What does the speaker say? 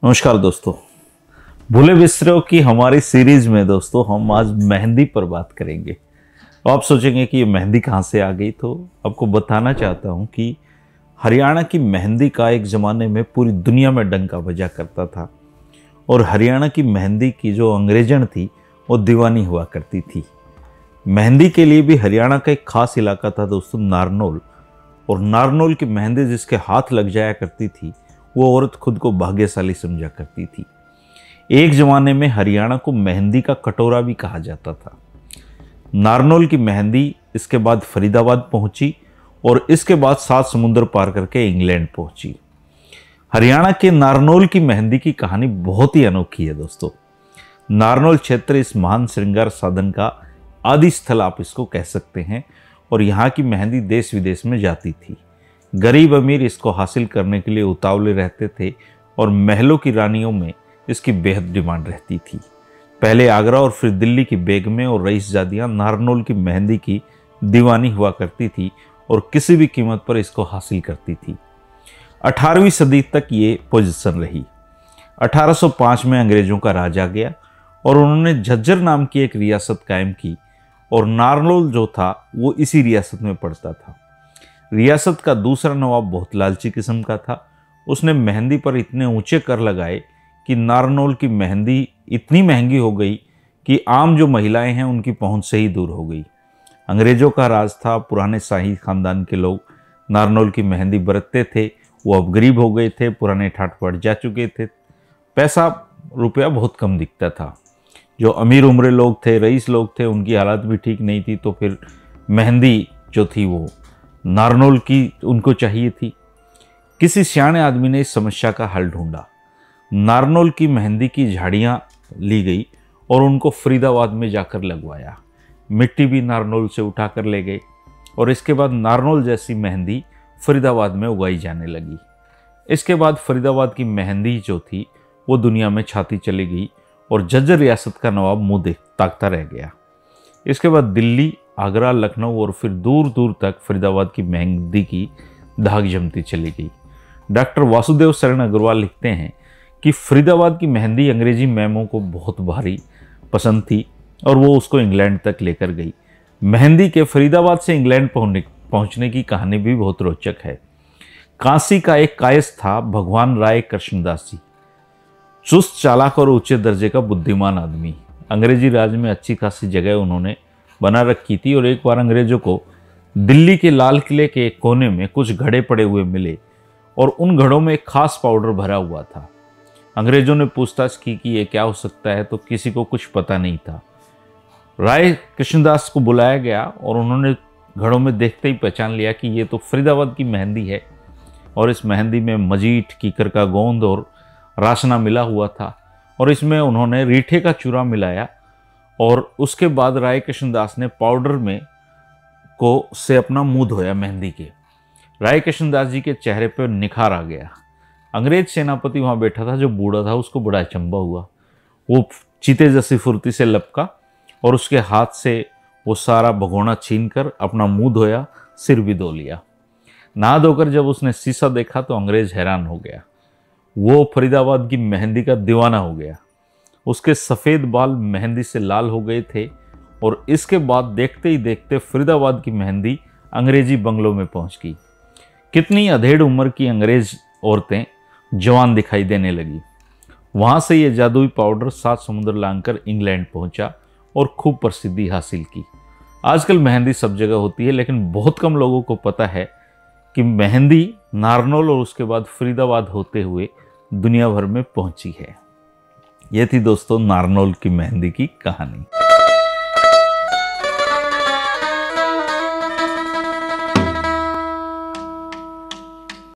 नमस्कार दोस्तों, भूले बिसरों की हमारी सीरीज में दोस्तों हम आज मेहंदी पर बात करेंगे। तो आप सोचेंगे कि ये मेहंदी कहाँ से आ गई, तो आपको बताना चाहता हूँ कि हरियाणा की मेहंदी का एक ज़माने में पूरी दुनिया में डंका बजा करता था और हरियाणा की मेहंदी की जो अंग्रेजन थी वो दीवानी हुआ करती थी। मेहंदी के लिए भी हरियाणा का एक खास इलाका था दोस्तों, नारनौल। और नारनौल की मेहंदी जिसके हाथ लग जाया करती थी वो औरत खुद को भाग्यशाली समझा करती थी। एक ज़माने में हरियाणा को मेहंदी का कटोरा भी कहा जाता था। नारनौल की मेहंदी इसके बाद फरीदाबाद पहुंची और इसके बाद 7 समुद्र पार करके इंग्लैंड पहुंची। हरियाणा के नारनौल की मेहंदी की कहानी बहुत ही अनोखी है दोस्तों। नारनौल क्षेत्र इस महान श्रृंगार साधन का आदि स्थल आप इसको कह सकते हैं और यहाँ की मेहंदी देश विदेश में जाती थी। गरीब अमीर इसको हासिल करने के लिए उतावले रहते थे और महलों की रानियों में इसकी बेहद डिमांड रहती थी। पहले आगरा और फिर दिल्ली की बेगमें और रईसजादियाँ नारनौल की मेहंदी की दीवानी हुआ करती थी और किसी भी कीमत पर इसको हासिल करती थी। 18वीं सदी तक ये पोजीशन रही। 1805 में अंग्रेजों का राज आ गया और उन्होंने झज्जर नाम की एक रियासत कायम की और नारनौल जो था वो इसी रियासत में पड़ता था। रियासत का दूसरा नवाब बहुत लालची किस्म का था। उसने मेहंदी पर इतने ऊंचे कर लगाए कि नारनौल की मेहंदी इतनी महंगी हो गई कि आम जो महिलाएं हैं उनकी पहुंच से ही दूर हो गई। अंग्रेजों का राज था, पुराने शाही खानदान के लोग नारनौल की मेहंदी बरतते थे। वो अब गरीब हो गए थे, पुराने ठाट बाट जा चुके थे, पैसा रुपया बहुत कम दिखता था। जो अमीर उम्रे लोग थे, रईस लोग थे, उनकी हालत भी ठीक नहीं थी, तो फिर मेहंदी जो थी वो नारनौल की उनको चाहिए थी। किसी सियाने आदमी ने इस समस्या का हल ढूंढा। नारनौल की मेहंदी की झाड़ियाँ ली गई और उनको फरीदाबाद में जाकर लगवाया। मिट्टी भी नारनौल से उठा कर ले गए और इसके बाद नारनौल जैसी मेहंदी फरीदाबाद में उगाई जाने लगी। इसके बाद फरीदाबाद की मेहंदी जो थी वो दुनिया में छाती चली गई और झज्जर रियासत का नवाब मुंह ताकता रह गया। इसके बाद दिल्ली, आगरा, लखनऊ और फिर दूर दूर तक फरीदाबाद की मेहंदी की धाक जमती चली गई। डॉक्टर वासुदेव शरण अग्रवाल लिखते हैं कि फरीदाबाद की मेहंदी अंग्रेजी मैमों को बहुत भारी पसंद थी और वो उसको इंग्लैंड तक लेकर गई। मेहंदी के फरीदाबाद से इंग्लैंड पहुंचने की कहानी भी बहुत रोचक है। काशी का एक कायस्थ था भगवान राय कृष्णदास जी, चुस्त, चालाक और ऊंचे दर्जे का बुद्धिमान आदमी। अंग्रेजी राज में अच्छी खासी जगह उन्होंने बना रखी थी और एक बार अंग्रेजों को दिल्ली के लाल किले के एक कोने में कुछ घड़े पड़े हुए मिले और उन घड़ों में एक खास पाउडर भरा हुआ था। अंग्रेजों ने पूछताछ की कि ये क्या हो सकता है, तो किसी को कुछ पता नहीं था। राय कृष्णदास को बुलाया गया और उन्होंने घड़ों में देखते ही पहचान लिया कि ये तो फरीदाबाद की मेहंदी है और इस मेहंदी में मजीठ, कीकर का गोंद और राशना मिला हुआ था और इसमें उन्होंने रीठे का चूरा मिलाया और उसके बाद राय कृष्णदास ने पाउडर में से अपना मुंह धोया मेहंदी के। राय कृष्णदास जी के चेहरे पर निखार आ गया। अंग्रेज सेनापति वहां बैठा था जो बूढ़ा था, उसको बड़ा अचंभा हुआ। वो चीते जैसी फुर्ती से लपका और उसके हाथ से वो सारा भगोना छीन कर अपना मुंह धोया, सिर भी धो लिया। नहा धोकर जब उसने शीशा देखा तो अंग्रेज हैरान हो गया। वो फरीदाबाद की मेहंदी का दीवाना हो गया। उसके सफ़ेद बाल मेहंदी से लाल हो गए थे और इसके बाद देखते ही देखते फरीदाबाद की मेहंदी अंग्रेजी बंगलों में पहुंच गई। कितनी अधेड़ उम्र की अंग्रेज औरतें जवान दिखाई देने लगी। वहां से ये जादुई पाउडर 7 समुद्र लांघकर इंग्लैंड पहुंचा और खूब प्रसिद्धि हासिल की। आजकल मेहंदी सब जगह होती है, लेकिन बहुत कम लोगों को पता है कि मेहंदी नारनौल और उसके बाद फरीदाबाद होते हुए दुनिया भर में पहुंची है। ये थी दोस्तों नारनौल की मेहंदी की कहानी।